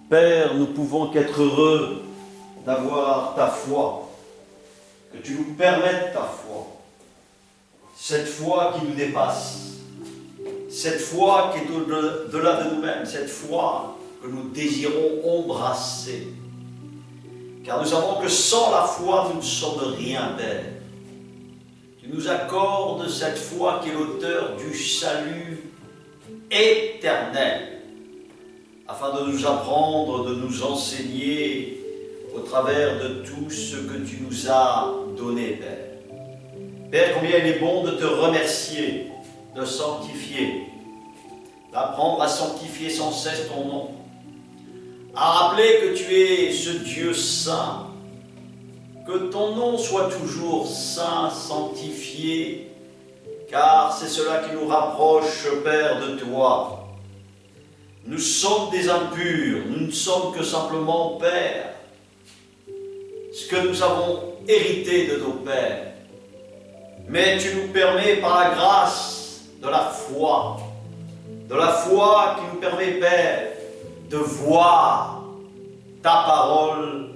Père, nous pouvons qu'être heureux d'avoir ta foi, que tu nous permettes ta foi, cette foi qui nous dépasse, cette foi qui est au-delà de nous-mêmes, cette foi que nous désirons embrasser. Car nous savons que sans la foi, nous ne sommes rien, Père. Tu nous accordes cette foi qui est l'auteur du salut éternel, afin de nous apprendre, de nous enseigner au travers de tout ce que tu nous as donné, Père. Père, combien il est bon de te remercier, de sanctifier, d'apprendre à sanctifier sans cesse ton nom, à rappeler que tu es ce Dieu saint, que ton nom soit toujours saint, sanctifié, car c'est cela qui nous rapproche, Père, de toi. Nous sommes des impurs, nous ne sommes que simplement, Père, ce que nous avons hérité de nos pères. Mais tu nous permets par la grâce de la foi qui nous permet, Père, de voir ta parole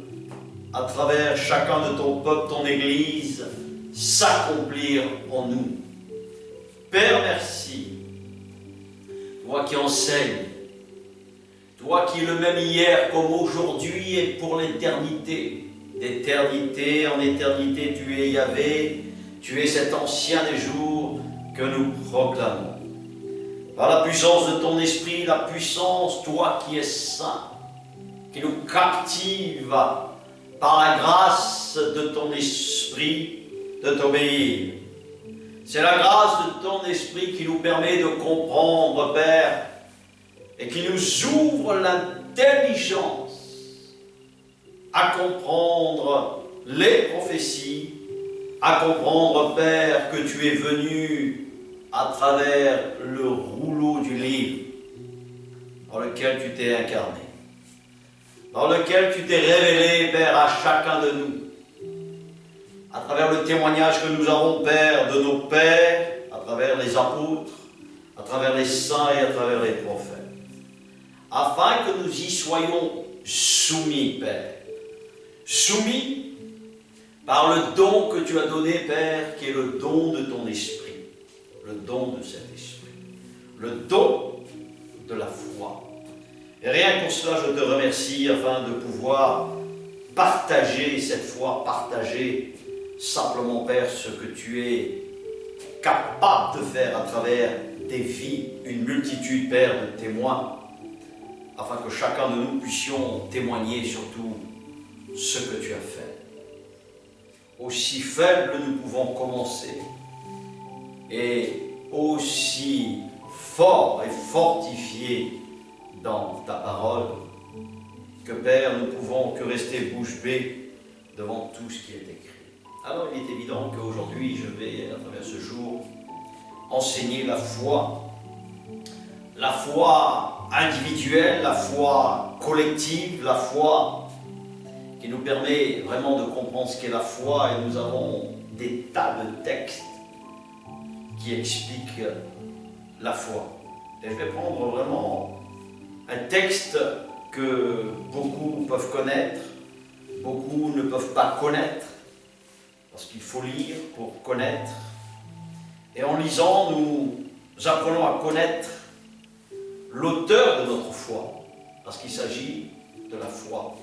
à travers chacun de ton peuple, ton Église, s'accomplir en nous. Père, merci. Toi qui enseignes, toi qui es le même hier comme aujourd'hui et pour l'éternité. D'éternité en éternité, tu es Yahvé, tu es cet ancien des jours que nous proclamons. Par la puissance de ton esprit, la puissance, toi qui es saint, qui nous captive par la grâce de ton esprit de t'obéir. C'est la grâce de ton esprit qui nous permet de comprendre, Père, et qui nous ouvre l'intelligence à comprendre les prophéties, à comprendre, Père, que tu es venu à travers le rouleau du livre dans lequel tu t'es incarné, dans lequel tu t'es révélé, Père, à chacun de nous, à travers le témoignage que nous avons, Père, de nos pères, à travers les apôtres, à travers les saints et à travers les prophètes, afin que nous y soyons soumis, Père, soumis par le don que tu as donné, Père, qui est le don de ton esprit, le don de cet esprit, le don de la foi. Et rien qu'en cela, je te remercie afin de pouvoir partager cette foi, partager simplement, Père, ce que tu es capable de faire à travers des vies, une multitude, Père, de témoins, afin que chacun de nous puissions témoigner surtout ce que tu as fait. Aussi faible nous pouvons commencer, et aussi fort et fortifié dans ta parole, que Père, nous pouvons que rester bouche bée devant tout ce qui est écrit. Alors il est évident qu'aujourd'hui, je vais, à travers ce jour, enseigner la foi individuelle, la foi collective, la foi qui nous permet vraiment de comprendre ce qu'est la foi, et nous avons des tas de textes qui expliquent la foi. Et je vais prendre vraiment un texte que beaucoup peuvent connaître, beaucoup ne peuvent pas connaître, parce qu'il faut lire pour connaître. Et en lisant, nous apprenons à connaître l'auteur de notre foi, parce qu'il s'agit de la foi.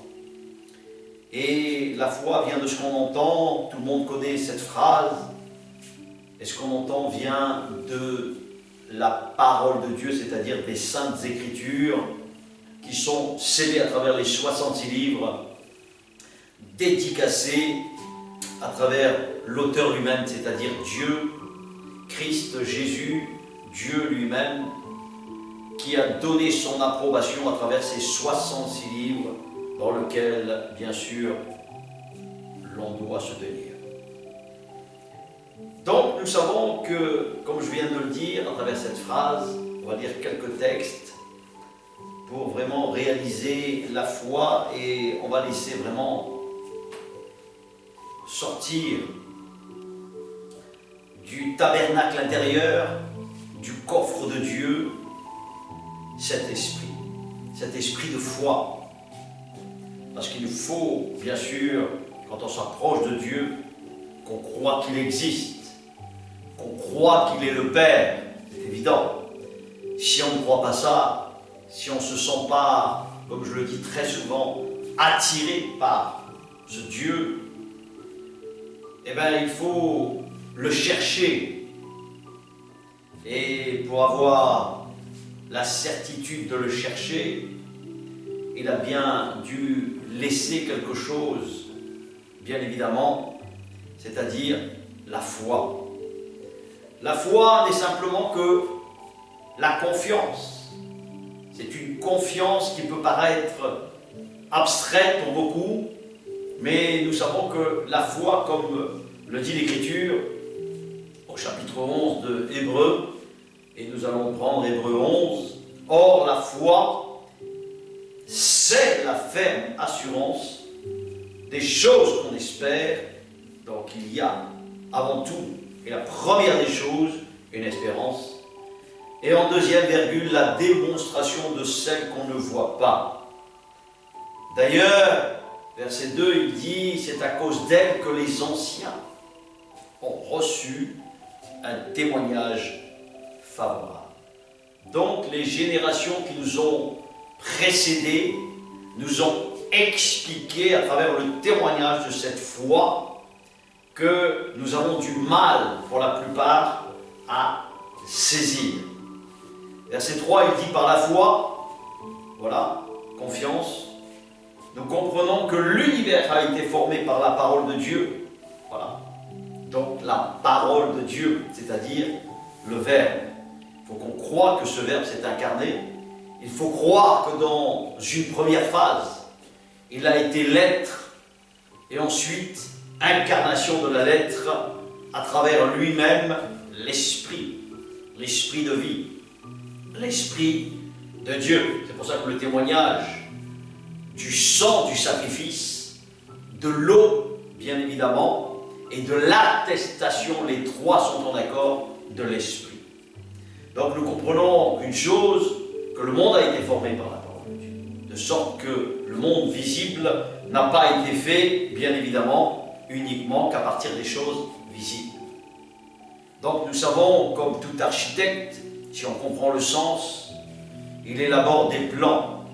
Et la foi vient de ce qu'on entend, tout le monde connaît cette phrase, et ce qu'on entend vient de la parole de Dieu, c'est-à-dire des saintes écritures, qui sont scellées à travers les 66 livres, dédicacés à travers l'auteur lui-même, c'est-à-dire Dieu, Christ, Jésus, Dieu lui-même, qui a donné son approbation à travers ces 66 livres, dans lequel, bien sûr, l'on doit se tenir. Donc, nous savons que, comme je viens de le dire, à travers cette phrase, on va dire quelques textes pour vraiment réaliser la foi, et on va laisser vraiment sortir du tabernacle intérieur, du coffre de Dieu, cet esprit de foi, Parce qu'il nous faut, bien sûr, quand on s'approche de Dieu, qu'on croit qu'il existe, qu'on croit qu'il est le Père, c'est évident. Si on ne croit pas ça, si on ne se sent pas, comme je le dis très souvent, attiré par ce Dieu, eh bien il faut le chercher. Et pour avoir la certitude de le chercher, il a bien dû laisser quelque chose, bien évidemment, c'est-à-dire la foi. La foi n'est simplement que la confiance. C'est une confiance qui peut paraître abstraite pour beaucoup, mais nous savons que la foi, comme le dit l'Écriture, au chapitre 11 de Hébreux, et nous allons prendre Hébreux 11, « Or la foi, c'est la ferme assurance des choses qu'on espère. » Donc il y a avant tout, et la première des choses, une espérance. Et en deuxième virgule, la démonstration de celle qu'on ne voit pas. D'ailleurs, verset 2, il dit, c'est à cause d'elle que les anciens ont reçu un témoignage favorable. Donc les générations qui nous ont précédés nous ont expliqué à travers le témoignage de cette foi que nous avons du mal, pour la plupart, à saisir. Verset 3, il dit par la foi, voilà, confiance, nous comprenons que l'univers a été formé par la parole de Dieu, voilà, donc la parole de Dieu, c'est-à-dire le Verbe. Il faut qu'on croie que ce Verbe s'est incarné, il faut croire que dans une première phase, il a été l'être, et ensuite, incarnation de la lettre, à travers lui-même, l'Esprit, l'Esprit de vie, l'Esprit de Dieu. C'est pour ça que le témoignage du sang du sacrifice, de l'eau, bien évidemment, et de l'attestation, les trois sont en accord, de l'Esprit. Donc nous comprenons une chose, que le monde a été formé par la parole de Dieu, de sorte que le monde visible n'a pas été fait, bien évidemment, uniquement qu'à partir des choses visibles. Donc nous savons, comme tout architecte, si on comprend le sens, il élabore des plans.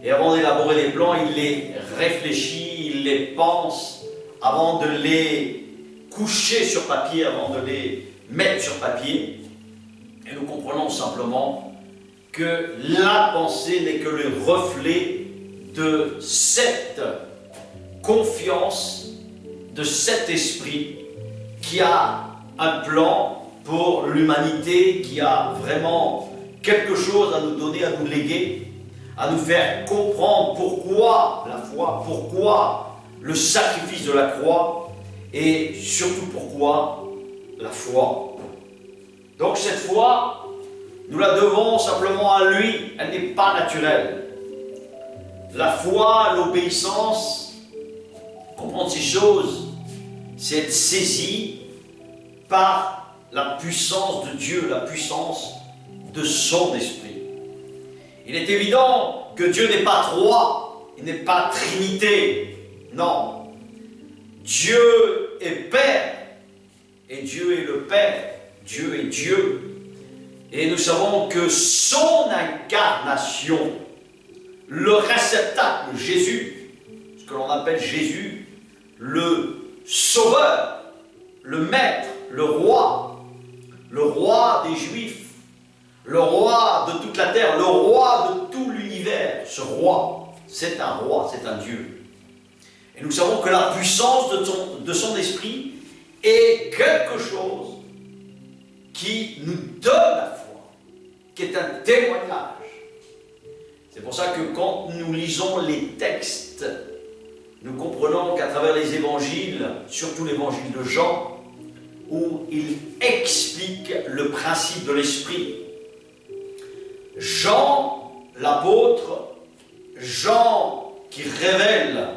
Et avant d'élaborer des plans, il les réfléchit, il les pense, avant de les coucher sur papier, avant de les mettre sur papier. Et nous comprenons simplement que la pensée n'est que le reflet de cette confiance, de cet esprit qui a un plan pour l'humanité, qui a vraiment quelque chose à nous donner, à nous léguer, à nous faire comprendre pourquoi la foi, pourquoi le sacrifice de la croix et surtout pourquoi la foi. Donc cette foi, nous la devons simplement à lui, elle n'est pas naturelle. La foi, l'obéissance, comprendre ces choses, c'est être saisi par la puissance de Dieu, la puissance de son esprit. Il est évident que Dieu n'est pas trois, il n'est pas Trinité, non. Dieu est Père, et Dieu est le Père, Dieu est Dieu. Et nous savons que son incarnation, le réceptacle, Jésus, ce que l'on appelle Jésus, le Sauveur, le Maître, le Roi des Juifs, le Roi de toute la terre, le Roi de tout l'univers, ce Roi, c'est un Roi, c'est un Dieu. Et nous savons que la puissance de son esprit est quelque chose qui nous donne la foi, qui est un témoignage. C'est pour ça que quand nous lisons les textes, nous comprenons qu'à travers les évangiles, surtout l'évangile de Jean, où il explique le principe de l'esprit, Jean, l'apôtre, Jean qui révèle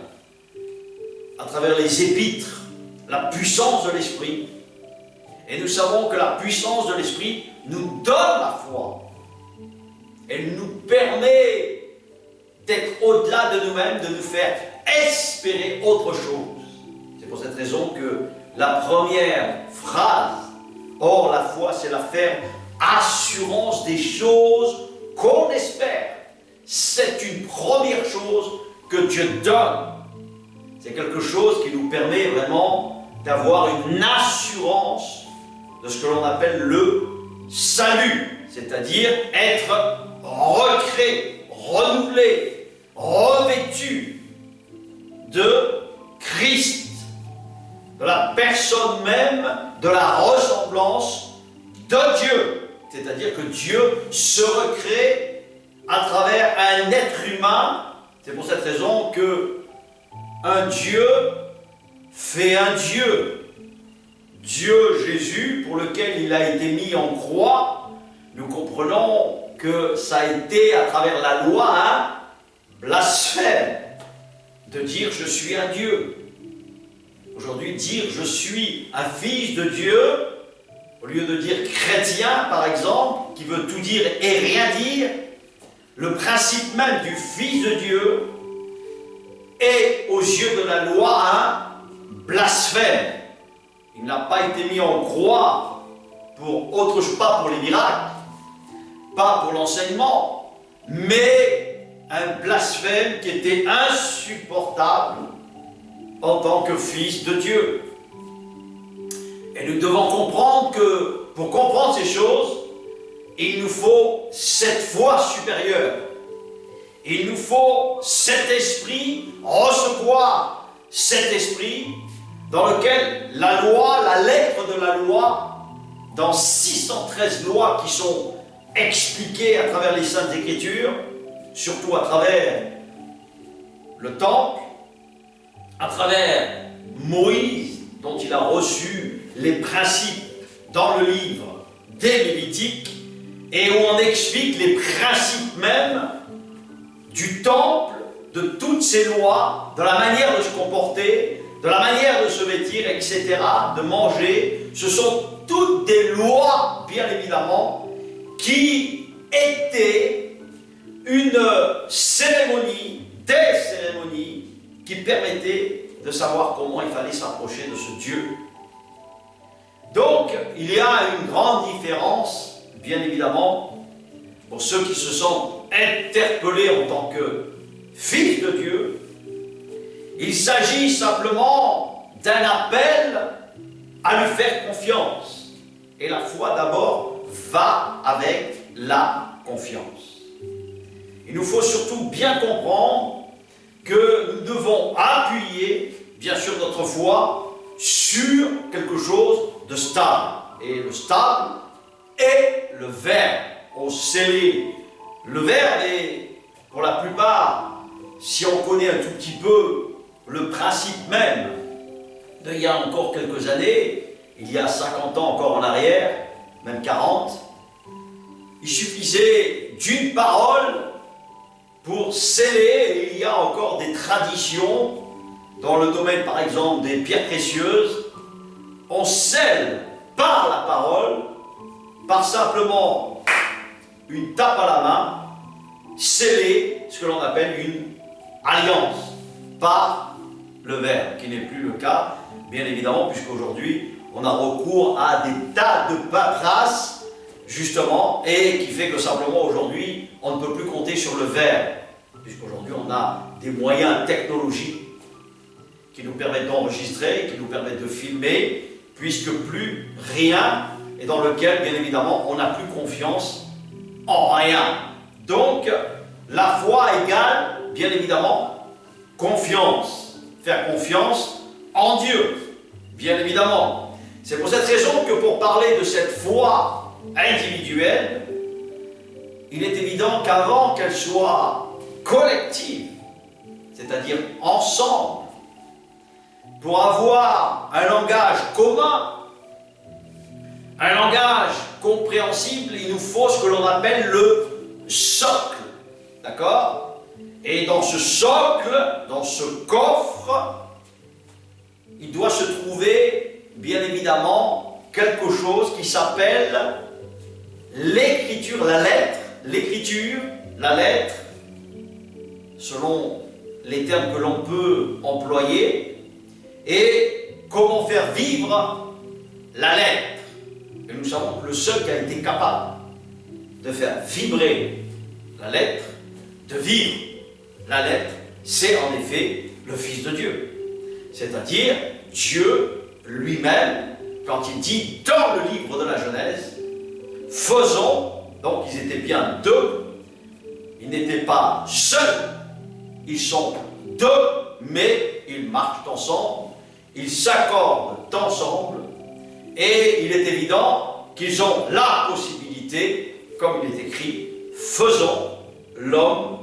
à travers les épîtres la puissance de l'esprit, et nous savons que la puissance de l'esprit nous donne la foi. Elle nous permet d'être au-delà de nous-mêmes, de nous faire espérer autre chose. C'est pour cette raison que la première phrase, or la foi, c'est la ferme assurance des choses qu'on espère. C'est une première chose que Dieu donne. C'est quelque chose qui nous permet vraiment d'avoir une assurance de ce que l'on appelle le salut, c'est-à-dire être recréé, renouvelé, revêtu de Christ, de la personne même, de la ressemblance de Dieu. C'est-à-dire que Dieu se recrée à travers un être humain. C'est pour cette raison que un Dieu fait un Dieu. Dieu Jésus, pour lequel il a été mis en croix, nous comprenons que ça a été à travers la loi un blasphème de dire je suis un Dieu. Aujourd'hui, dire je suis un fils de Dieu, au lieu de dire chrétien par exemple, qui veut tout dire et rien dire, le principe même du fils de Dieu est aux yeux de la loi un blasphème. Il n'a pas été mis en croix pour autre chose, pas pour les miracles, pas pour l'enseignement, mais un blasphème qui était insupportable en tant que fils de Dieu. Et nous devons comprendre que pour comprendre ces choses, il nous faut cette foi supérieure. Il nous faut cet esprit, recevoir cet esprit dans lequel la loi, la lettre de la loi, dans 613 lois qui sont expliquées à travers les Saintes Écritures, surtout à travers le Temple, à travers Moïse, dont il a reçu les principes dans le livre des Lévitiques, et où on explique les principes même du temple, de toutes ces lois, de la manière de se comporter, de la manière de se vêtir, etc., de manger. Ce sont toutes des lois, bien évidemment, qui étaient une cérémonie, des cérémonies qui permettaient de savoir comment il fallait s'approcher de ce Dieu. Donc, il y a une grande différence, bien évidemment, pour ceux qui se sentent interpellés en tant que fils de Dieu. Il s'agit simplement d'un appel à lui faire confiance. Et la foi, d'abord, va avec la confiance. Il nous faut surtout bien comprendre que nous devons appuyer, bien sûr, notre foi sur quelque chose de stable. Et le stable est le verbe, au scellé. Le verbe est, pour la plupart, si on connaît un tout petit peu le principe même d'il y a encore quelques années, il y a 50 ans encore en arrière, même 40, il suffisait d'une parole pour sceller, et il y a encore des traditions dans le domaine par exemple des pierres précieuses. On scelle par la parole, par simplement une tape à la main, sceller ce que l'on appelle une alliance par le verbe, qui n'est plus le cas, bien évidemment, puisqu'aujourd'hui on a recours à des tas de paperasses, justement, et qui fait que simplement aujourd'hui on ne peut plus compter sur le verbe, puisqu'aujourd'hui on a des moyens technologiques qui nous permettent d'enregistrer, qui nous permettent de filmer, puisque plus rien, et dans lequel, bien évidemment, on n'a plus confiance en rien. Donc, la foi égale, bien évidemment, confiance. Faire confiance en Dieu, bien évidemment. C'est pour cette raison que pour parler de cette foi individuelle, il est évident qu'avant qu'elle soit collective, c'est-à-dire ensemble, pour avoir un langage commun, un langage compréhensible, il nous faut ce que l'on appelle le socle. D'accord? Et dans ce socle, dans ce coffre, il doit se trouver, bien évidemment, quelque chose qui s'appelle l'écriture, la lettre, l'écriture, la lettre, selon les termes que l'on peut employer, et comment faire vivre la lettre. Et nous savons que le seul qui a été capable de faire vibrer la lettre, de vivre la lettre, c'est en effet le Fils de Dieu. C'est-à-dire Dieu lui-même, quand il dit dans le livre de la Genèse, faisons, donc ils étaient bien deux, ils n'étaient pas seuls, ils sont deux, mais ils marchent ensemble, ils s'accordent ensemble, et il est évident qu'ils ont la possibilité, comme il est écrit, faisons l'homme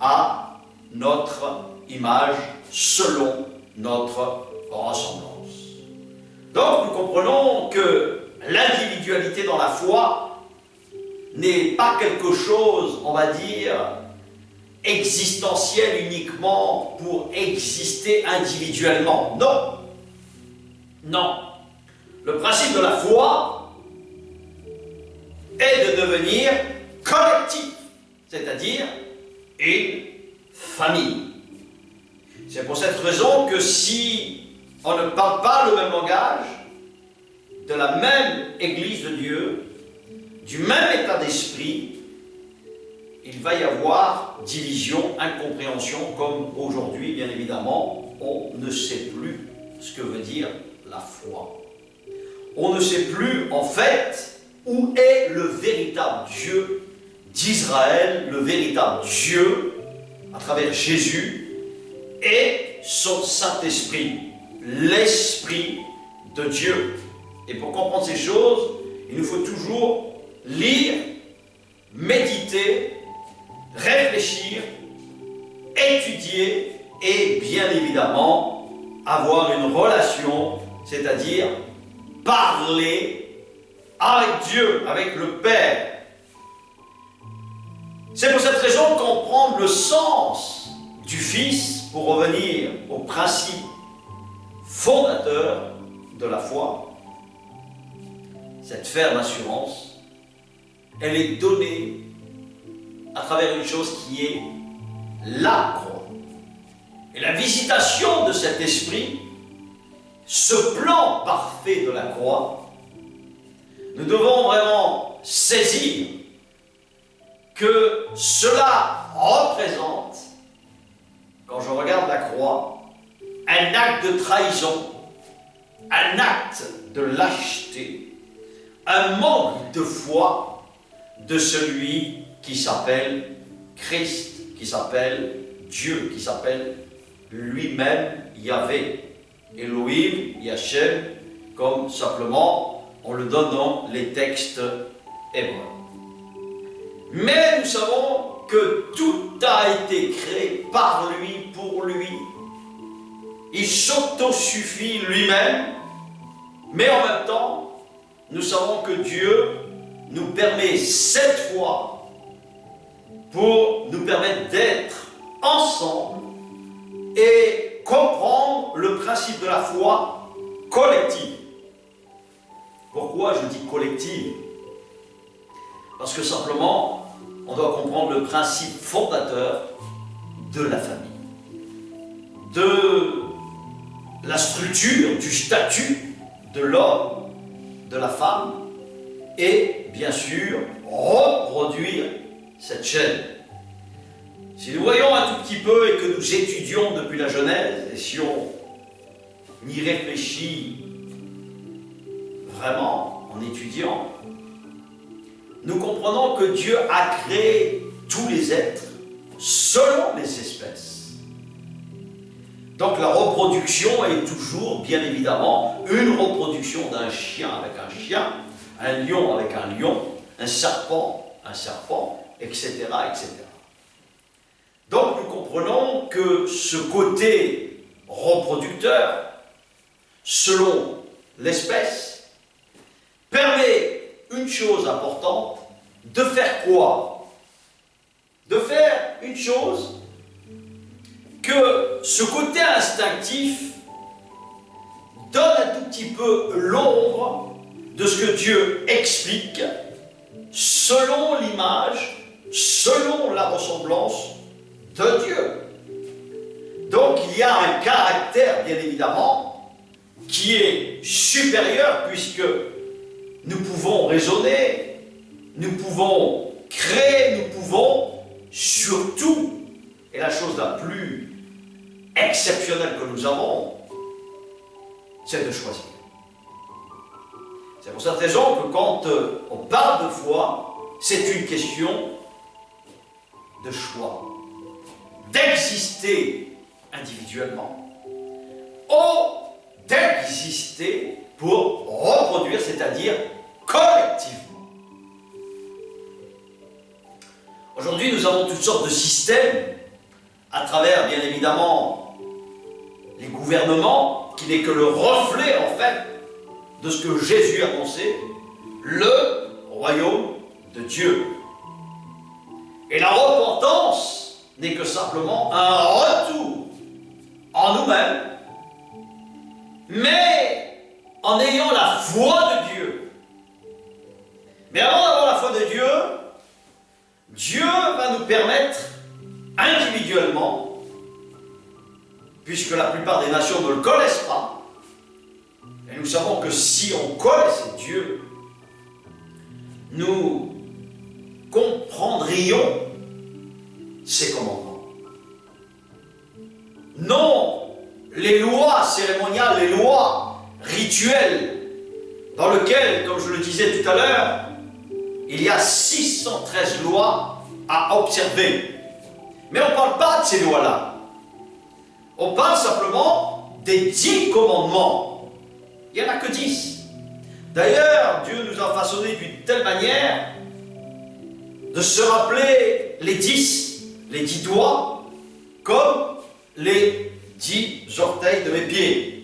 à notre image, selon notre ressemblance. Donc nous comprenons que l'individualité dans la foi n'est pas quelque chose, on va dire, existentiel uniquement pour exister individuellement. Non. Non. Le principe de la foi est de devenir collectif, c'est-à-dire une famille. C'est pour cette raison que si on ne parle pas le même langage, de la même Église de Dieu, du même état d'esprit, il va y avoir division, incompréhension, comme aujourd'hui, bien évidemment, on ne sait plus ce que veut dire la foi. On ne sait plus, en fait, où est le véritable Dieu d'Israël, le véritable Dieu, à travers Jésus, et son Saint-Esprit, l'Esprit de Dieu. Et pour comprendre ces choses, il nous faut toujours lire, méditer, réfléchir, étudier et bien évidemment avoir une relation, c'est-à-dire parler avec Dieu, avec le Père. C'est pour cette raison qu'on prend le sens du Fils pour revenir au principe fondateur de la foi. Cette ferme assurance, elle est donnée à travers une chose qui est la croix. Et la visitation de cet esprit, ce plan parfait de la croix, nous devons vraiment saisir que cela représente, quand je regarde la croix, un acte de trahison, un acte de lâcheté, un manque de foi de celui qui s'appelle Christ, qui s'appelle Dieu, qui s'appelle lui-même Yahvé, Elohim, Yahshem, comme simplement on le donne dans les textes hébreux. Mais nous savons que tout a été créé par lui, pour lui. Il s'autosuffit lui-même, mais en même temps, nous savons que Dieu nous permet cette fois pour nous permettre d'être ensemble et comprendre le principe de la foi collective. Pourquoi je dis collective? Parce que simplement, on doit comprendre le principe fondateur de la famille, de la structure, du statut de l'homme, de la femme, et bien sûr, reproduire cette chaîne. Si nous voyons un tout petit peu et que nous étudions depuis la Genèse, et si on y réfléchit vraiment en étudiant, nous comprenons que Dieu a créé tous les êtres selon les espèces. Donc la reproduction est toujours, bien évidemment, une reproduction d'un chien avec un chien, un lion avec un lion, un serpent, etc., etc. Donc nous comprenons que ce côté reproducteur, selon l'espèce, permet une chose importante, de faire quoi? De faire une chose que ce côté instinctif donne un tout petit peu l'ombre de ce que Dieu explique selon l'image, selon la ressemblance de Dieu. y a un caractère, bien évidemment, qui est supérieur, puisque nous pouvons raisonner, nous pouvons créer, nous pouvons surtout, et la chose la plus exceptionnelle que nous avons, c'est de choisir. C'est pour cette raison que quand on parle de foi, c'est une question de choix, d'exister individuellement, ou d'exister pour reproduire, c'est-à-dire collectivement. Aujourd'hui, nous avons toutes sortes de systèmes, à travers, bien évidemment, les gouvernements, qui n'est que le reflet, en fait, de ce que Jésus a annoncé, le royaume de Dieu. Et la repentance n'est que simplement un retour en nous-mêmes, mais en ayant la foi de Dieu. Mais avant d'avoir la foi de Dieu, Dieu va nous permettre individuellement, puisque la plupart des nations ne le connaissent pas, et nous savons que si on connaissait Dieu, nous comprendrions ses commandements. Non les lois cérémoniales, les lois rituelles, dans lesquelles, comme je le disais tout à l'heure, il y a 613 lois à observer. Mais on ne parle pas de ces lois-là. On parle simplement des 10 commandements. Il n'y en a que 10. D'ailleurs, Dieu nous a façonnés d'une telle manière de se rappeler les 10 doigts, comme les 10 orteils de mes pieds.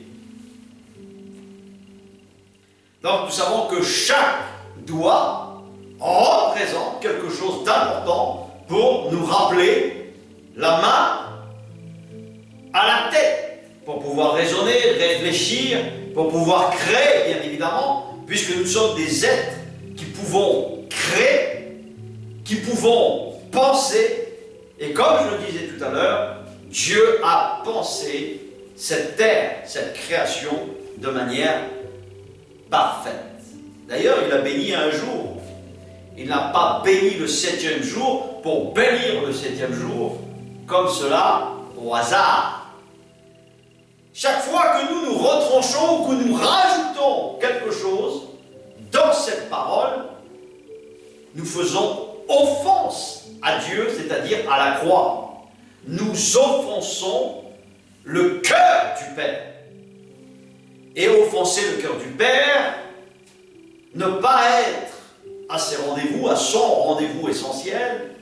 Donc nous savons que chaque doigt représente quelque chose d'important pour nous rappeler la main à la tête, pour pouvoir raisonner, réfléchir, pour pouvoir créer, bien évidemment, puisque nous sommes des êtres qui pouvons créer, qui pouvons penser, et comme je le disais tout à l'heure, Dieu a pensé cette terre, cette création, de manière parfaite. D'ailleurs, il a béni un jour. Il n'a pas béni le 7e jour pour bénir le 7e jour, comme cela, au hasard. Chaque fois que nous nous retranchons ou que nous rajoutons quelque chose dans cette parole, nous faisons offense à Dieu, c'est-à-dire à la croix. Nous offensons le cœur du Père. Et offenser le cœur du Père, ne pas être à ses rendez-vous, à son rendez-vous essentiel.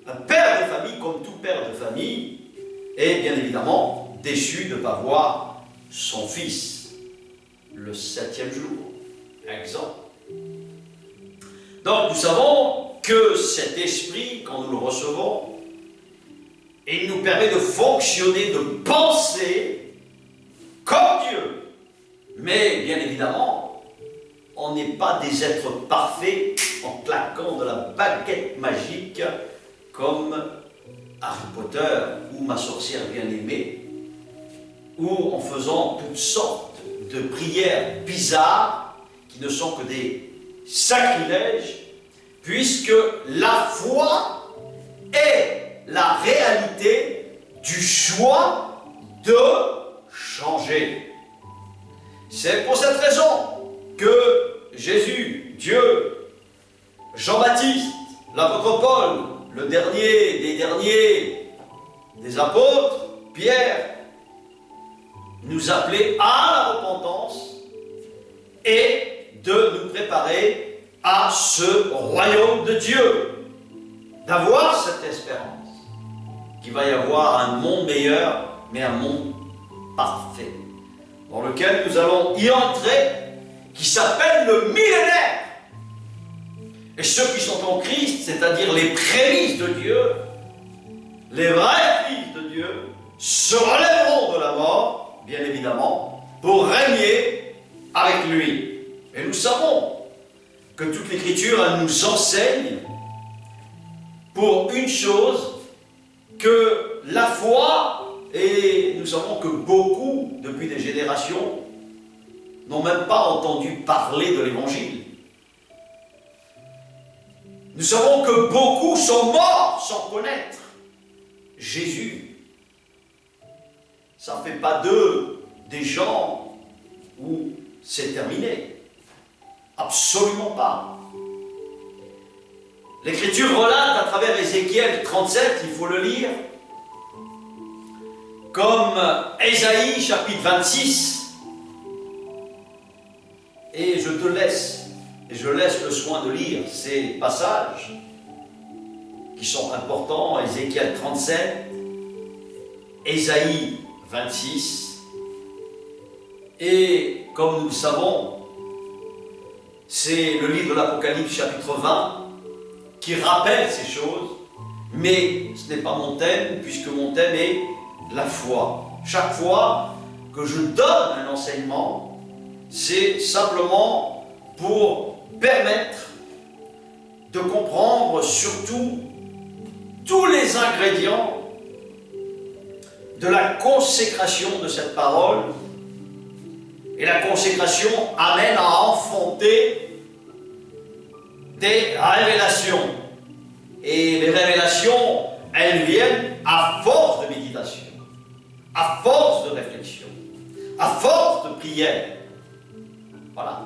Un père de famille, comme tout père de famille, est bien évidemment déçu de ne pas voir son fils le 7e jour. Exemple. Donc nous savons que cet esprit, quand nous le recevons, il nous permet de fonctionner, de penser comme Dieu. Mais bien évidemment, on n'est pas des êtres parfaits en claquant de la baguette magique comme Harry Potter ou ma sorcière bien-aimée, ou en faisant toutes sortes de prières bizarres qui ne sont que des sacrilèges, puisque la foi est la réalité du choix de changer. C'est pour cette raison que Jésus, Dieu, Jean-Baptiste, l'apôtre Paul, le dernier des derniers des apôtres, Pierre, nous appelait à la repentance et de nous préparer à ce royaume de Dieu, d'avoir cette espérance qu'il va y avoir un monde meilleur, mais un monde parfait, dans lequel nous allons y entrer, qui s'appelle le millénaire. Et ceux qui sont en Christ, c'est-à-dire les prémices de Dieu, les vrais fils de Dieu, se relèveront de la mort, bien évidemment, pour régner avec lui. Et nous savons que toute l'Écriture, elle nous enseigne pour une chose, que la foi Et nous savons que beaucoup, depuis des générations, n'ont même pas entendu parler de l'Évangile. Nous savons que beaucoup sont morts sans connaître Jésus. Ça ne fait pas d'eux des gens où c'est terminé. Absolument pas. L'Écriture relate à travers Ézéchiel 37, il faut le lire, comme Ésaïe chapitre 26. Et je te laisse, et je laisse le soin de lire ces passages qui sont importants, Ézéchiel 37, Ésaïe 26, et comme nous le savons, c'est le livre de l'Apocalypse chapitre 20 qui rappelle ces choses, mais ce n'est pas mon thème, puisque mon thème est la foi. Chaque fois que je donne un enseignement, c'est simplement pour permettre de comprendre surtout tous les ingrédients de la consécration de cette parole. Et la consécration amène à enfanter des révélations. Et les révélations, elles viennent à force de méditation, à force de réflexion, à force de prière. Voilà.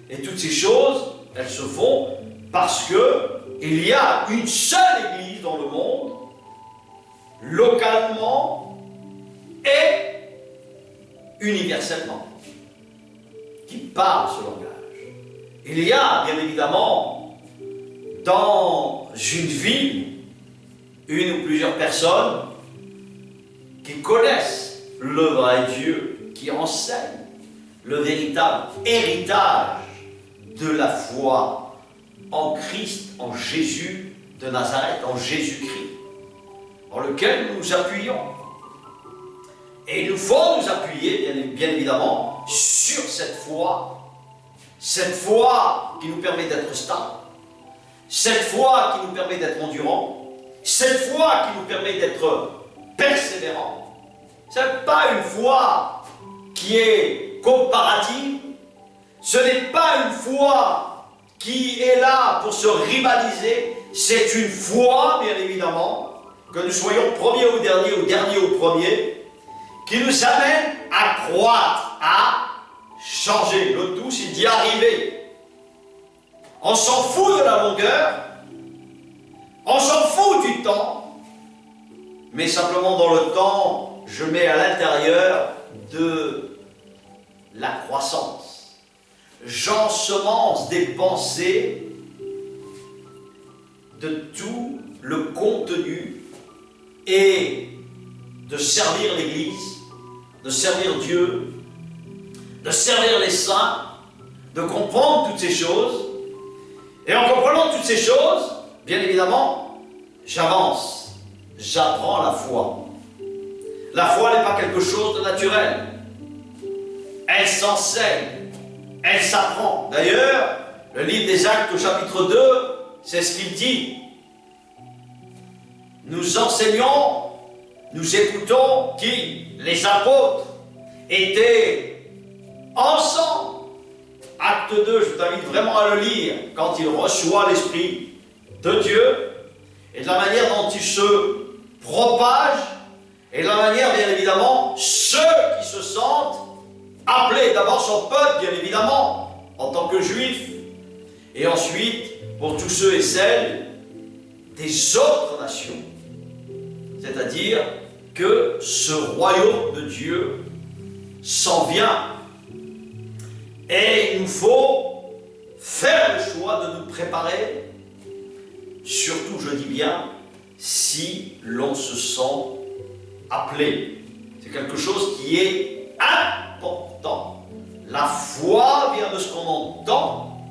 Et toutes ces choses, elles se font parce qu'il y a une seule Église dans le monde, localement et universellement, qui parle ce langage. Il y a, bien évidemment, dans une ville, une ou plusieurs personnes qui connaissent le vrai Dieu, qui enseignent le véritable héritage de la foi en Christ, en Jésus de Nazareth, en Jésus-Christ, en lequel nous nous appuyons. Et il nous faut nous appuyer, bien évidemment, sur cette foi qui nous permet d'être stable, cette foi qui nous permet d'être endurant, cette foi qui nous permet d'être persévérant. Ce n'est pas une foi qui est comparative, ce n'est pas une foi qui est là pour se rivaliser, c'est une foi, bien évidemment, que nous soyons premier ou dernier ou premier, qui nous amène à croître, à changer. Le tout, c'est d'y arriver. On s'en fout de la longueur, on s'en fout du temps, mais simplement dans le temps, je mets à l'intérieur de la croissance. J'ensemence des pensées de tout le contenu et de servir l'Église, de servir Dieu, de servir les saints, de comprendre toutes ces choses. Et en comprenant toutes ces choses, bien évidemment, j'avance, j'apprends la foi. La foi n'est pas quelque chose de naturel. Elle s'enseigne, elle s'apprend. D'ailleurs, le livre des Actes au chapitre 2, c'est ce qu'il dit. Nous enseignons, nous écoutons qui? Les apôtres étaient ensemble. Acte 2, je t'invite vraiment à le lire, quand il reçoit l'Esprit de Dieu, et de la manière dont il se propage, et de la manière, bien évidemment, ceux qui se sentent appelés, d'abord son peuple, bien évidemment, en tant que juifs, et ensuite, pour tous ceux et celles des autres nations. C'est-à-dire que ce royaume de Dieu s'en vient. Et il nous faut faire le choix de nous préparer, surtout, je dis bien, si l'on se sent appelé. C'est quelque chose qui est important. La foi vient de ce qu'on entend,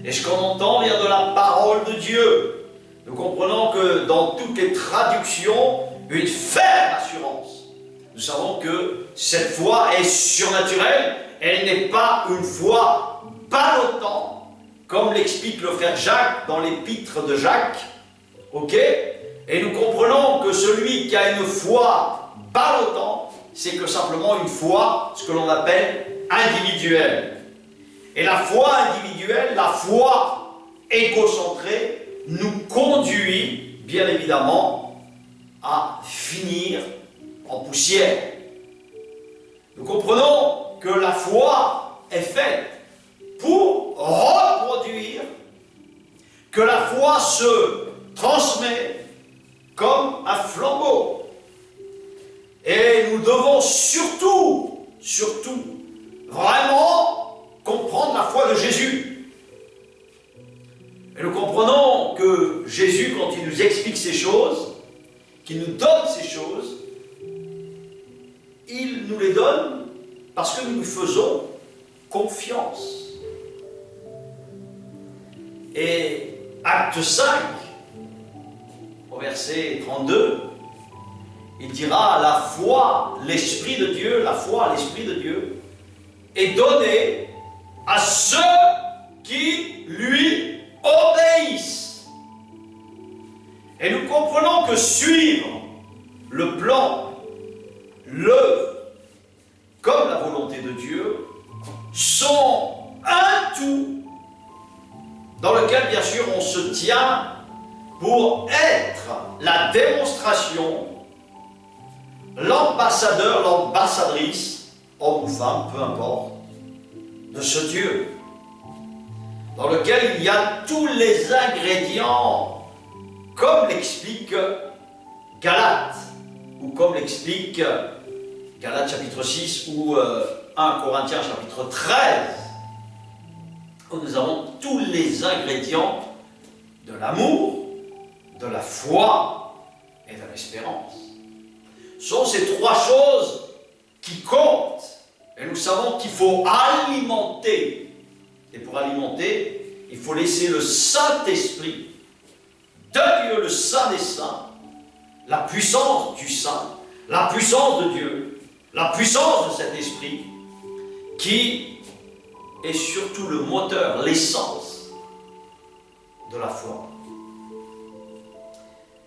et ce qu'on entend vient de la parole de Dieu. Nous comprenons que dans toutes les traductions, une ferme assurance. Nous savons que cette foi est surnaturelle, elle n'est pas une foi ballotante, comme l'explique le frère Jacques dans l'épître de Jacques. Ok? Et nous comprenons que celui qui a une foi parle autant, c'est que simplement une foi, ce que l'on appelle individuelle. Et la foi individuelle, la foi égocentrée, nous conduit, bien évidemment, à finir en poussière. Nous comprenons que la foi est faite pour reproduire, que la foi se transmet comme un flambeau. Et nous devons surtout, vraiment comprendre la foi de Jésus. Et nous comprenons que Jésus, quand il nous explique ces choses, qu'il nous donne ces choses, il nous les donne parce que nous lui faisons confiance. Et acte 5, au verset 32, il dira, la foi, l'Esprit de Dieu, la foi, l'Esprit de Dieu, est donnée à ceux qui lui obéissent. Et nous comprenons que suivre le plan, l'œuvre, comme la volonté de Dieu, sont un tout dans lequel, bien sûr, on se tient pour être la démonstration, l'ambassadeur, l'ambassadrice, homme ou femme, peu importe, de ce Dieu, dans lequel il y a tous les ingrédients, comme l'explique Galates, ou comme l'explique Galates chapitre 6 ou 1 Corinthiens chapitre 13, où nous avons tous les ingrédients de l'amour, de la foi et de l'espérance. Ce sont ces trois choses qui comptent. Et nous savons qu'il faut alimenter. Et pour alimenter, il faut laisser le Saint-Esprit de Dieu, le Saint des Saints, la puissance du Saint, la puissance de Dieu, la puissance de cet Esprit, qui est surtout le moteur, l'essence de la foi.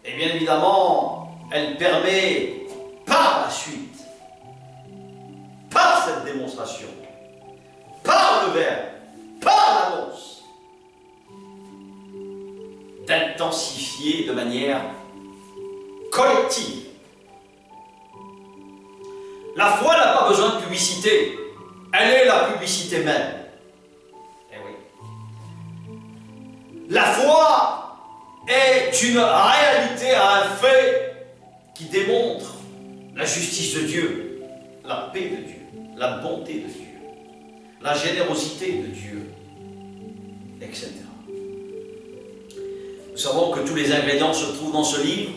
Et bien évidemment, elle permet par la suite, par cette démonstration, par le verbe, par l'annonce, d'intensifier de manière collective. La foi n'a pas besoin de publicité, elle est la publicité même. Eh oui. La foi est une réalité, un fait qui démontre la justice de Dieu, la paix de Dieu, la bonté de Dieu, la générosité de Dieu, etc. Nous savons que tous les ingrédients se trouvent dans ce livre,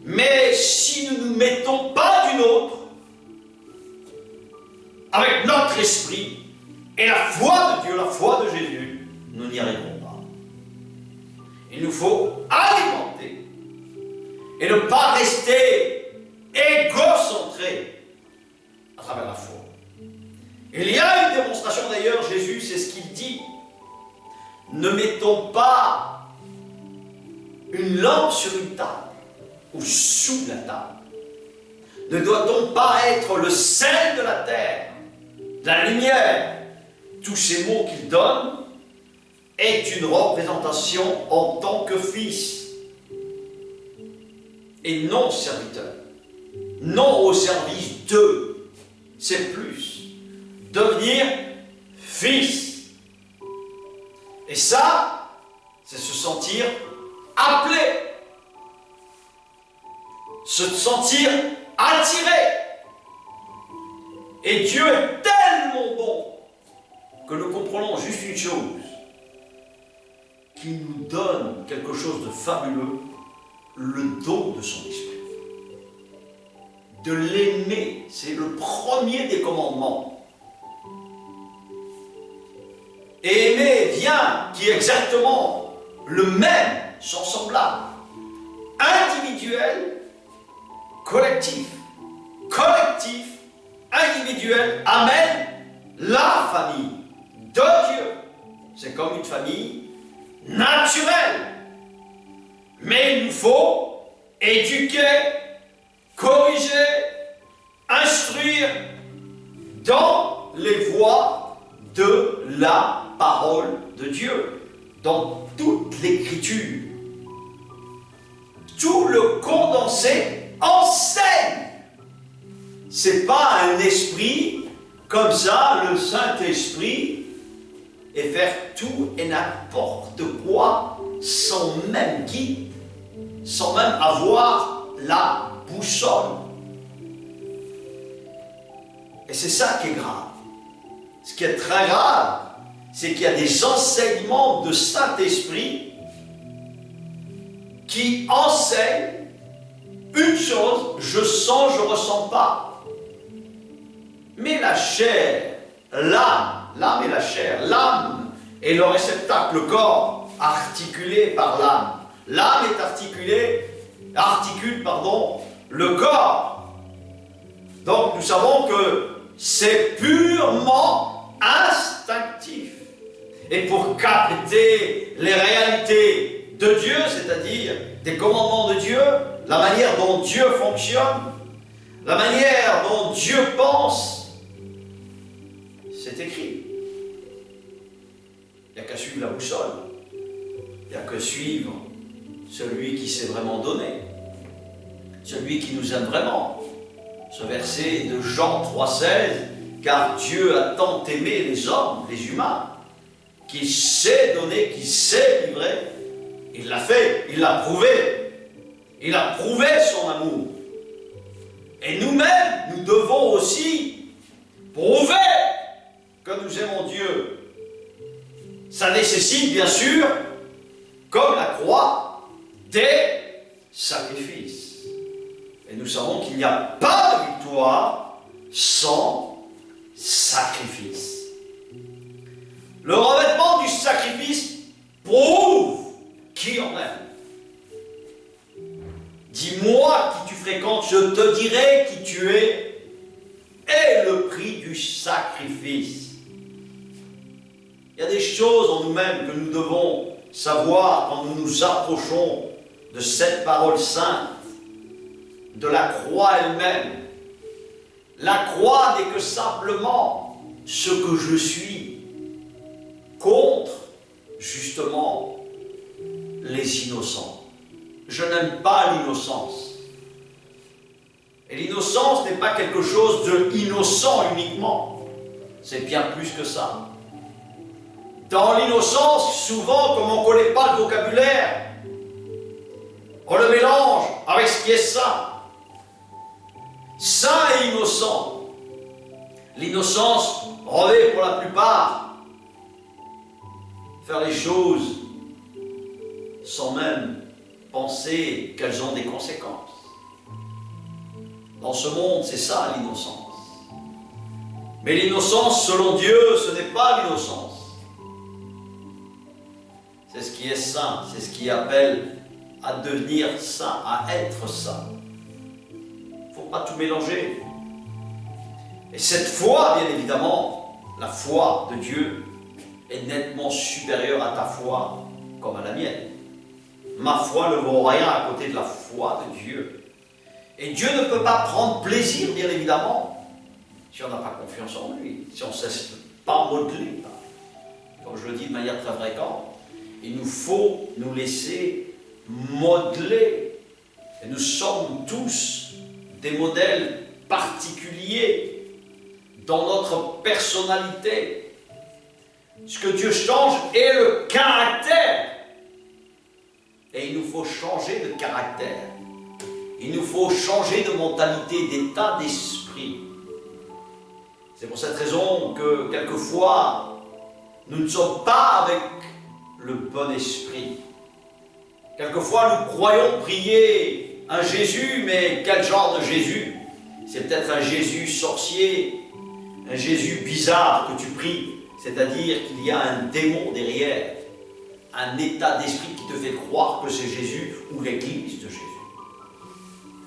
mais si nous ne nous mettons pas d'une autre, avec notre esprit et la foi de Dieu, la foi de Jésus, nous n'y arriverons pas. Il nous faut alimenter et ne pas rester égocentré à travers la foi. Il y a une démonstration d'ailleurs, Jésus, c'est ce qu'il dit. Ne mettons pas une lampe sur une table ou sous la table. Ne doit-on pas être le sel de la terre, la lumière? Tous ces mots qu'il donne est une représentation en tant que fils et non serviteur, non au service d'eux. C'est plus devenir fils. Et ça, c'est se sentir appelé, se sentir attiré. Et Dieu est tellement bon que nous comprenons juste une chose, qu'il nous donne quelque chose de fabuleux, le don de son esprit. De l'aimer, c'est le premier des commandements. Et aimer vient, qui est exactement le même, sans semblable, individuel, collectif. Collectif, individuel, amène la famille de Dieu. C'est comme une famille naturelle. Mais il nous faut éduquer, corriger, c'est pas un esprit comme ça, le Saint-Esprit, et faire tout et n'importe quoi sans même guide, sans même avoir la boussole. Et c'est ça qui est grave. Ce qui est très grave, c'est qu'il y a des enseignements de Saint-Esprit qui enseignent une chose: je sens, je ne ressens pas. Mais la chair, l'âme et la chair, l'âme est le réceptacle, le corps articulé par l'âme. L'âme est articule le corps. Donc nous savons que c'est purement instinctif. Et pour capter les réalités de Dieu, c'est-à-dire des commandements de Dieu, la manière dont Dieu fonctionne, la manière dont Dieu pense, c'est écrit. Il n'y a qu'à suivre la boussole. Il n'y a que suivre celui qui s'est vraiment donné, celui qui nous aime vraiment. Ce verset de Jean 3,16, car Dieu a tant aimé les hommes, les humains, qu'il s'est donné, qu'il s'est livré. Il l'a fait, il l'a prouvé. Il a prouvé son amour. Et nous-mêmes, nous devons aussi prouver que nous aimons Dieu. Ça nécessite bien sûr, comme la croix, des sacrifices. Et nous savons qu'il n'y a pas de victoire sans sacrifice. Le revêtement du sacrifice prouve qui on est. Dis-moi qui tu fréquentes, je te dirai qui tu es, et le prix du sacrifice. Il y a des choses en nous-mêmes que nous devons savoir quand nous nous approchons de cette parole sainte, de la croix elle-même. La croix n'est que simplement ce que je suis contre, justement, les innocents. Je n'aime pas l'innocence. Et l'innocence n'est pas quelque chose d'innocent uniquement. C'est bien plus que ça. Dans l'innocence, souvent, comme on ne connaît pas le vocabulaire, on le mélange avec ce qui est saint. Saint et innocent. L'innocence revêt pour la plupart faire les choses sans même penser qu'elles ont des conséquences. Dans ce monde, c'est ça l'innocence. Mais l'innocence, selon Dieu, ce n'est pas l'innocence. C'est ce qui est saint, c'est ce qui appelle à devenir saint, à être saint. Il ne faut pas tout mélanger. Et cette foi, bien évidemment, la foi de Dieu, est nettement supérieure à ta foi, comme à la mienne. Ma foi ne vaut rien à côté de la foi de Dieu. Et Dieu ne peut pas prendre plaisir, bien évidemment, si on n'a pas confiance en lui, si on ne se laisse pas modeler. Comme je le dis de manière très fréquente, il nous faut nous laisser modeler. Et nous sommes tous des modèles particuliers dans notre personnalité. Ce que Dieu change est le caractère. Et il nous faut changer de caractère. Il nous faut changer de mentalité, d'état d'esprit. C'est pour cette raison que quelquefois, nous ne sommes pas avec le bon esprit. Quelquefois, nous croyons prier un Jésus, mais quel genre de Jésus? C'est peut-être un Jésus sorcier, un Jésus bizarre que tu pries, c'est-à-dire qu'il y a un démon derrière, un état d'esprit qui te fait croire que c'est Jésus ou l'église de Jésus,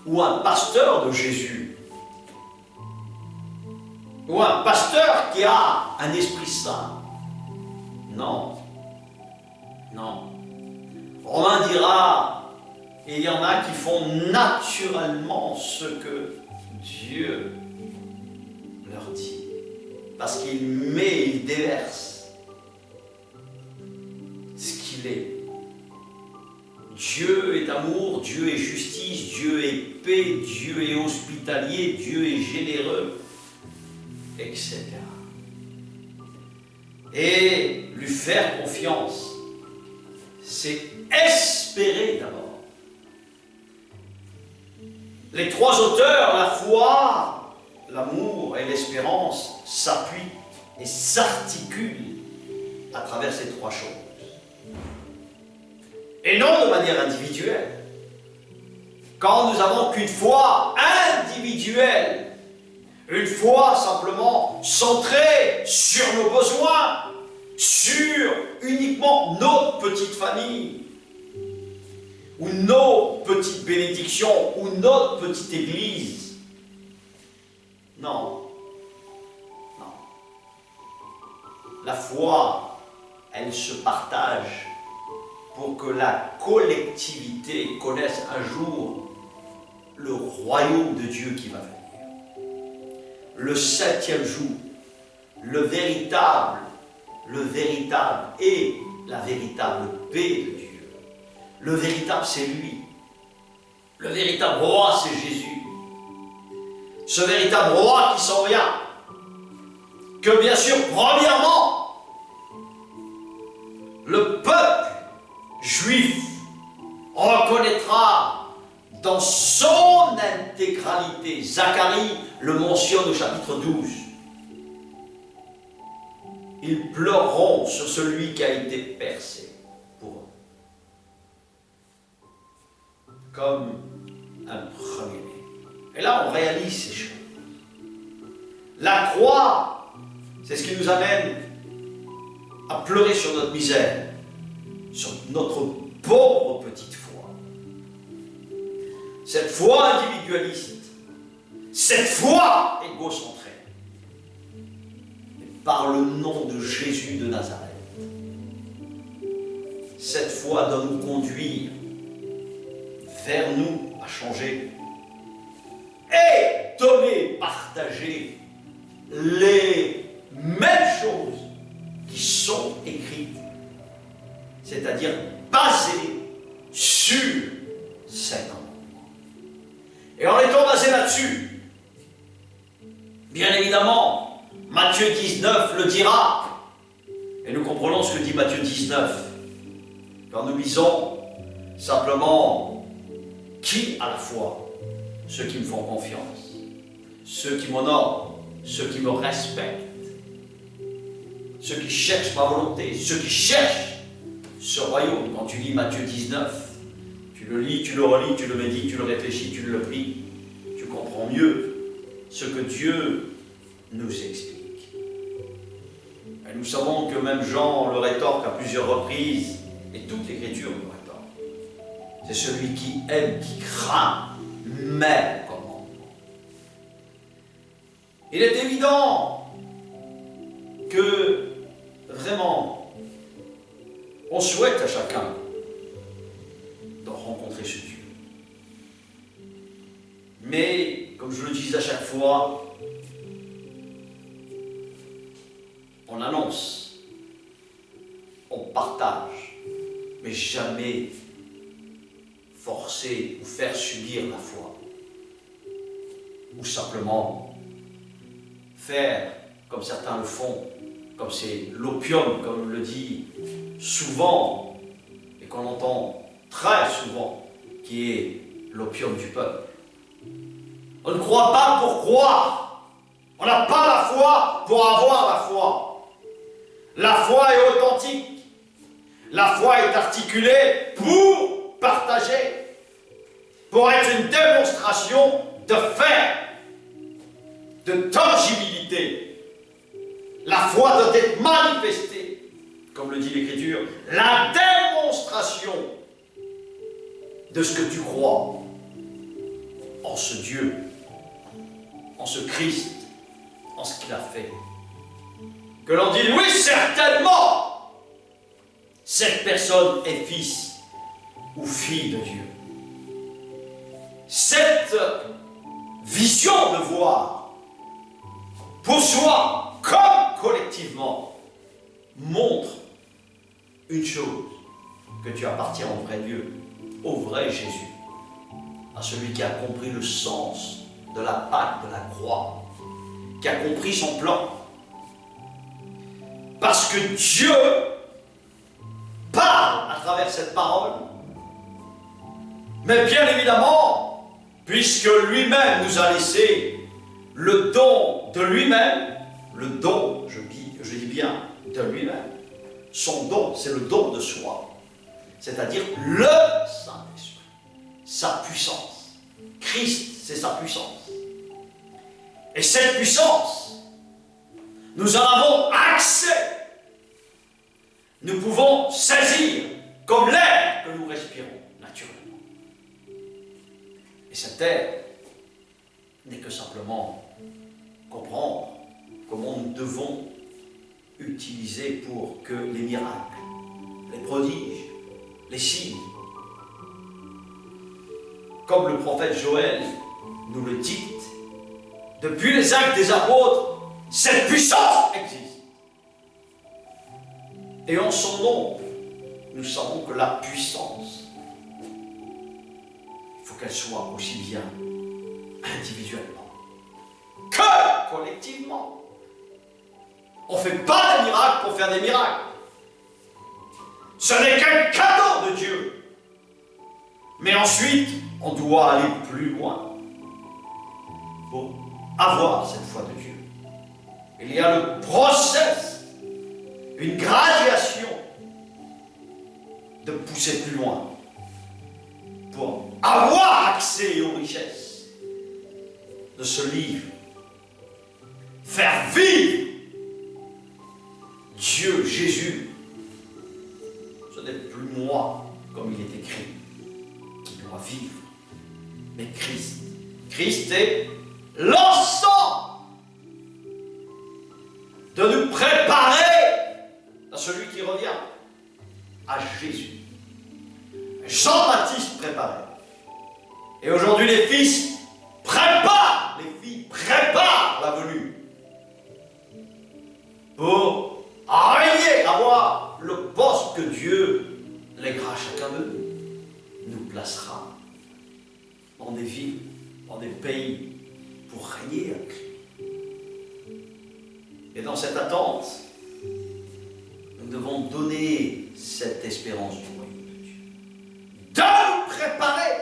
ou un pasteur de Jésus, ou un pasteur qui a un esprit saint. Non, non. Romain dira, il y en a qui font naturellement ce que Dieu leur dit, parce qu'il met, il déverse ce qu'il est. Dieu est amour, Dieu est justice, Dieu est paix, Dieu est hospitalier, Dieu est généreux, etc. Et lui faire confiance, c'est espérer d'abord. Les trois auteurs, la foi, l'amour et l'espérance, s'appuient et s'articulent à travers ces trois choses. Et non de manière individuelle. Quand nous n'avons qu'une foi individuelle, une foi simplement centrée sur nos besoins, sur uniquement notre petite famille, ou nos petites bénédictions, ou notre petite église. Non. Non. La foi, elle se partage pour que la collectivité connaisse un jour le royaume de Dieu qui va venir. Le septième jour, le véritable et la véritable paix de Dieu. Le véritable, c'est lui. Le véritable roi, c'est Jésus. Ce véritable roi qui s'en vient. Que bien sûr, premièrement, le peuple juif reconnaîtra dans son intégralité. Zacharie le mentionne au chapitre 12. Ils pleureront sur celui qui a été percé pour eux. Comme un premier-né. Et là, on réalise ces choses. La croix, c'est ce qui nous amène à pleurer sur notre misère, sur notre pauvre petite foi. Cette foi individualiste, cette foi égocentrée, par le nom de Jésus de Nazareth. Cette foi doit nous conduire vers nous à changer et donner, partager les mêmes choses qui sont écrites, c'est-à-dire basées sur cet homme. Et en étant basé là-dessus, bien évidemment, Matthieu 19 le dira, et nous comprenons ce que dit Matthieu 19, quand nous lisons simplement qui a la foi, ceux qui me font confiance, ceux qui m'honorent, ceux qui me respectent, ceux qui cherchent ma volonté, ceux qui cherchent ce royaume. Quand tu lis Matthieu 19, tu le lis, tu le relis, tu le médites, tu le réfléchis, tu le pries, tu comprends mieux ce que Dieu nous explique. Et nous savons que même Jean le rétorque à plusieurs reprises, et toute l'Écriture nous rétorque. C'est celui qui aime, qui craint mes commandements. Il est évident que vraiment, on souhaite à chacun de rencontrer ce Dieu. Mais, comme je le dis à chaque fois, on annonce, on partage, mais jamais forcer ou faire subir la foi. Ou simplement faire, comme certains le font, comme c'est l'opium, comme on le dit souvent, et qu'on entend très souvent, qui est l'opium du peuple. On ne croit pas pour croire. On n'a pas la foi pour avoir la foi. La foi est authentique. La foi est articulée pour partager, pour être une démonstration de fait, de tangibilité. La foi doit être manifestée, comme le dit l'Écriture, la démonstration de ce que tu crois en ce Dieu, en ce Christ, en ce qu'il a fait. Que l'on dit, oui, certainement, cette personne est fils ou fille de Dieu. Cette vision de voir, pour soi comme collectivement, montre une chose, que tu appartiens au vrai Dieu, au vrai Jésus, à celui qui a compris le sens de la Pâque, de la croix, qui a compris son plan. Parce que Dieu parle à travers cette parole, mais bien évidemment, puisque lui-même nous a laissé le don de lui-même, le don, je dis bien, de lui-même, son don, c'est le don de soi, c'est-à-dire le Saint-Esprit, sa puissance. Christ, c'est sa puissance. Et cette puissance, nous en avons accès. Nous pouvons saisir comme l'air que nous respirons naturellement. Et cet air n'est que simplement comprendre comment nous devons utiliser pour que les miracles, les prodiges, les signes, comme le prophète Joël nous le dit, depuis les actes des apôtres, cette puissance existe. Et en son nom, nous savons que la puissance, il faut qu'elle soit aussi bien individuellement que collectivement. On ne fait pas des miracles pour faire des miracles. Ce n'est qu'un cadeau de Dieu. Mais ensuite, on doit aller plus loin pour avoir cette foi de Dieu. Il y a le process, une graduation de pousser plus loin pour avoir accès aux richesses de ce livre, faire vivre Dieu, Jésus. Ce n'est plus moi, comme il est écrit, qui doit vivre, mais Christ. Christ est l'ensemble de nous préparer à celui qui revient, à Jésus. Jean-Baptiste préparait. Et aujourd'hui, les fils préparent, les filles préparent la venue pour régner, avoir le poste que Dieu lèguera à chacun d'eux, nous placera dans des villes, dans des pays, pour régner avec lui. Et dans cette attente, nous devons donner cette espérance du royaume de Dieu. De nous préparer.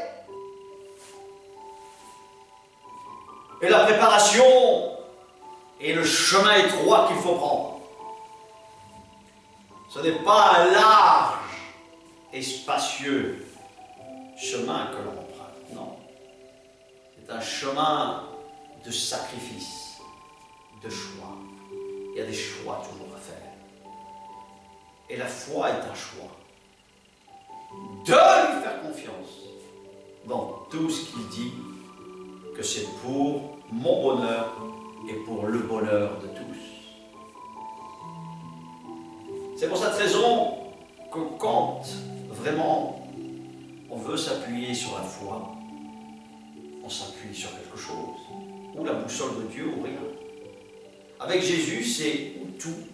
Et la préparation est le chemin étroit qu'il faut prendre. Ce n'est pas un large et spacieux chemin que l'on emprunte, non. C'est un chemin de sacrifice, de choix. Il y a des choix toujours à faire. Et la foi est un choix. De lui faire confiance dans tout ce qu'il dit, que c'est pour mon bonheur et pour le bonheur de tous. C'est pour cette raison que quand vraiment on veut s'appuyer sur la foi, on s'appuie sur quelque chose, ou la boussole de Dieu ou rien. Avec Jésus, c'est ou tout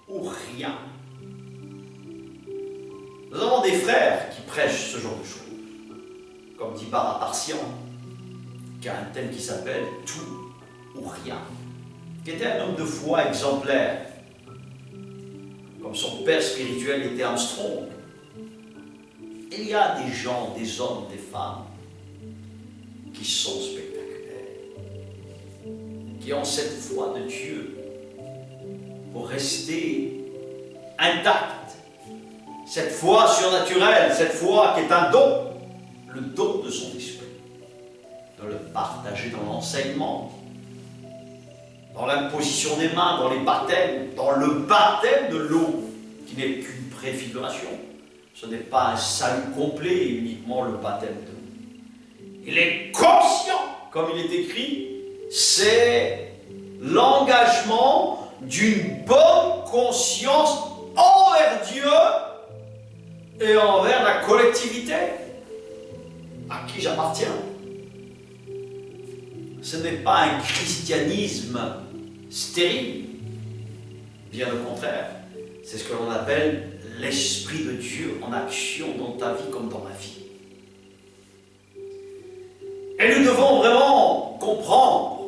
ou rien. Nous avons des frères qui prêchent ce genre de choses, comme dit Paraparsian, qui a un thème qui s'appelle « Tout ou rien », qui était un homme de foi exemplaire, comme son père spirituel était Armstrong. Il y a des gens, des hommes, des femmes, qui sont spectaculaires, qui ont cette foi de Dieu pour rester intacte, cette foi surnaturelle, cette foi qui est un don, le don de son esprit, de le partager dans l'enseignement, dans l'imposition des mains, dans les baptêmes, dans le baptême de l'eau, qui n'est qu'une préfiguration. Ce n'est pas un salut complet, uniquement le baptême de l'eau. Il est conscient, comme il est écrit, c'est l'engagement d'une bonne conscience envers Dieu et envers la collectivité à qui j'appartiens. Ce n'est pas un christianisme stérile, bien au contraire, c'est ce que l'on appelle l'Esprit de Dieu en action dans ta vie comme dans ma vie. Et nous devons vraiment comprendre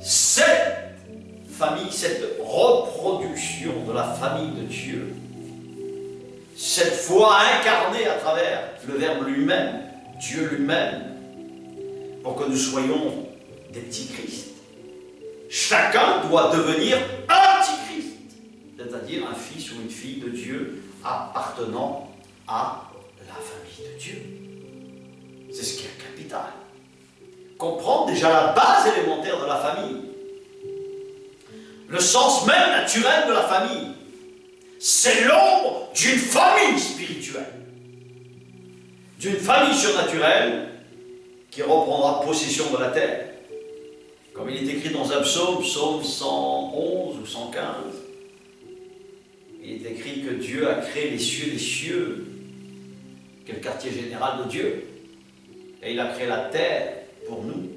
cette famille, cette reproduction de la famille de Dieu, cette foi incarnée à travers le Verbe lui-même, Dieu lui-même, pour que nous soyons des petits Christ. Chacun doit devenir un petit Christ, c'est-à-dire un fils ou une fille de Dieu appartenant à la famille de Dieu. C'est ce qui est capital. Comprendre déjà la base élémentaire de la famille. Le sens même naturel de la famille. C'est l'ombre d'une famille spirituelle. D'une famille surnaturelle qui reprendra possession de la terre. Comme il est écrit dans un psaume, psaume 111 ou 115, il est écrit que Dieu a créé les cieux des cieux, qui est le quartier général de Dieu. Et il a créé la terre pour nous.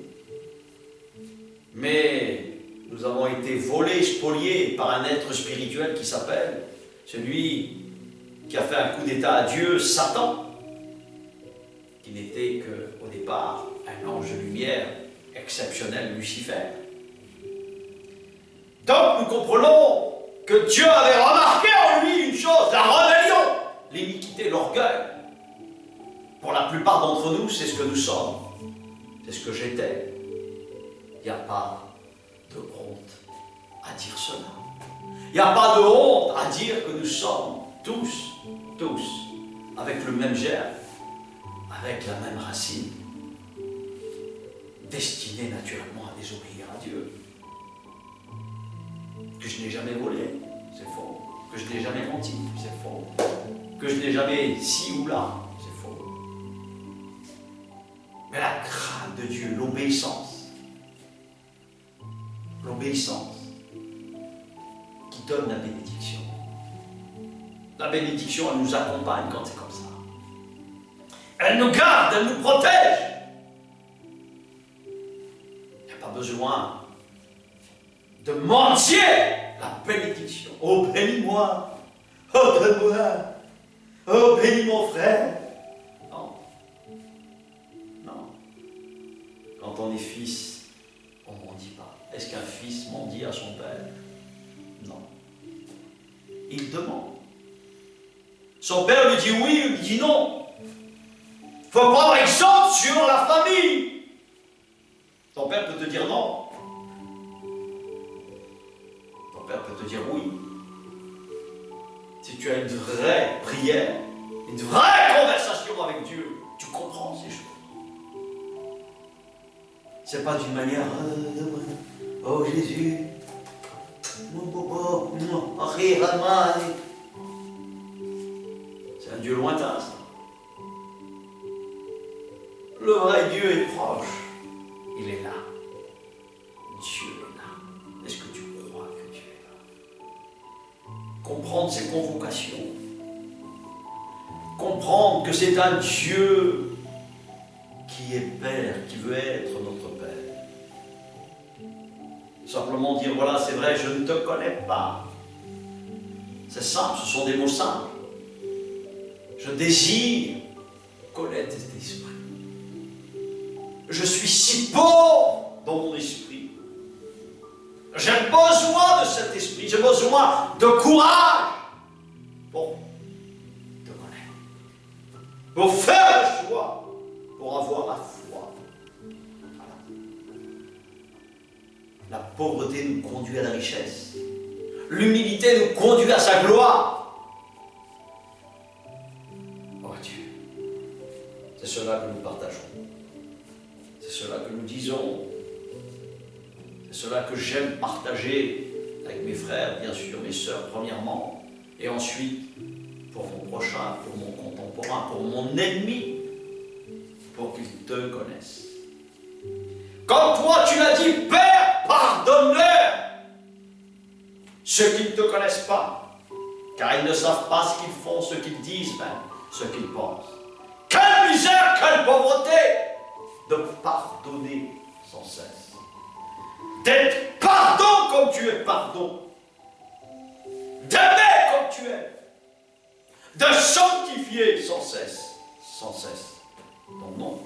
Mais nous avons été volés, spoliés par un être spirituel qui s'appelle celui qui a fait un coup d'état à Dieu, Satan, qui n'était qu'au départ un ange de lumière exceptionnel, Lucifer. Donc nous comprenons que Dieu avait remarqué en lui une chose, la rébellion, l'iniquité, l'orgueil. Pour la plupart d'entre nous, c'est ce que nous sommes. C'est ce que j'étais. Il n'y a pas de honte à dire cela. Il n'y a pas de honte à dire que nous sommes tous, avec le même germe, avec la même racine, destinés naturellement à désobéir à Dieu. Que je n'ai jamais volé, c'est faux. Que je n'ai jamais menti, c'est faux. Que je n'ai jamais ci ou là, c'est faux. Mais la crainte de Dieu, l'obéissance qui donne la bénédiction. La bénédiction, elle nous accompagne quand c'est comme ça. Elle nous garde, elle nous protège. Il n'y a pas besoin de mendier la bénédiction. Oh, bénis-moi. Oh, donne-moi. Oh, bénis mon frère. Non. Non. Quand on est fils, on ne mendie pas. Est-ce qu'un fils mendie à son père? Non. Il demande. Son père lui dit oui, il lui dit non. Il faut prendre exemple sur la famille. Ton père peut te dire non. Ton père peut te dire oui. Si tu as une vraie prière, une vraie conversation avec Dieu, tu comprends ces choses. C'est pas d'une manière oh Jésus, mon bobo, c'est un Dieu lointain, ça. Le vrai Dieu est proche. Il est là. Dieu est là. Est-ce que tu crois que Dieu est là? Comprendre ses convocations. Comprendre que c'est un Dieu qui est Père, qui veut être notre Père. Simplement dire, voilà, c'est vrai, je ne te connais pas. C'est simple, ce sont des mots simples. Je désire connaître cet esprit. Je suis si pauvre dans mon esprit. J'ai besoin de cet esprit. J'ai besoin de courage pour te connaître. Pour faire le choix. Pour avoir la foi. Voilà. La pauvreté nous conduit à la richesse. L'humilité nous conduit à sa gloire. Oh Dieu. C'est cela que nous partageons. C'est cela que nous disons. C'est cela que j'aime partager avec mes frères, bien sûr, mes sœurs premièrement, et ensuite pour mon prochain, pour mon contemporain, pour mon ennemi, pour qu'ils te connaissent. Comme toi, tu l'as dit, Père, pardonne-leur ceux qui ne te connaissent pas, car ils ne savent pas ce qu'ils font, ce qu'ils disent même, ce qu'ils pensent. Quelle misère, quelle pauvreté de pardonner sans cesse. D'être pardon comme tu es pardon. D'aimer comme tu es. de sanctifier sans cesse ton nom.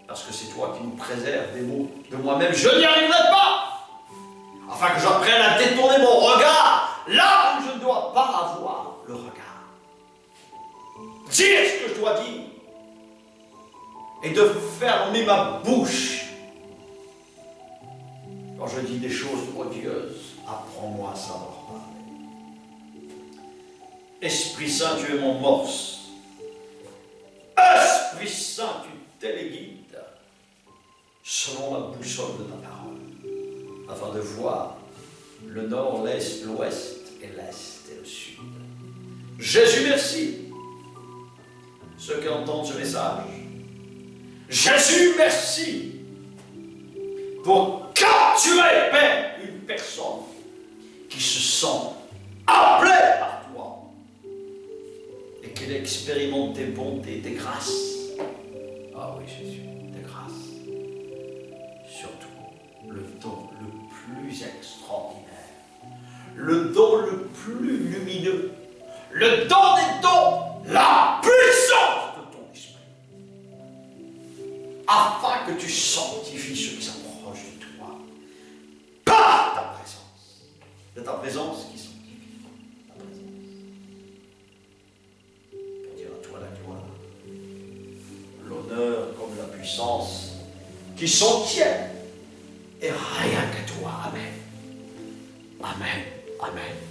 Parce que c'est toi qui nous préserves des maux de moi-même. Je n'y arriverai pas, afin que j'apprenne à détourner mon regard là où je ne dois pas avoir le regard. Dire ce que je dois dire et de fermer ma bouche quand je dis des choses odieuses. Apprends-moi à savoir parler. Esprit Saint, tu es mon morse. Esprit Saint, tu téléguides selon la boussole de ta parole, afin de voir le nord, l'est, l'ouest et l'est et le sud. Jésus, merci. Ceux qui entendent ce message, Jésus, merci pour capturer, Père, une personne qui se sent appelée par toi et qu'elle expérimente tes bontés, tes grâces. Ah oui, Jésus, tes grâces. Surtout, le don le plus extraordinaire, le don le plus lumineux, le don des dons, la puissance de ton esprit, afin que tu sanctifies ceux qui s'approchent de toi par ta présence. De ta présence qui sanctifie, ta présence. Pour dire à toi la gloire, l'honneur comme la puissance qui sont tiennes, et rien que toi. Amen. Amen. Amen.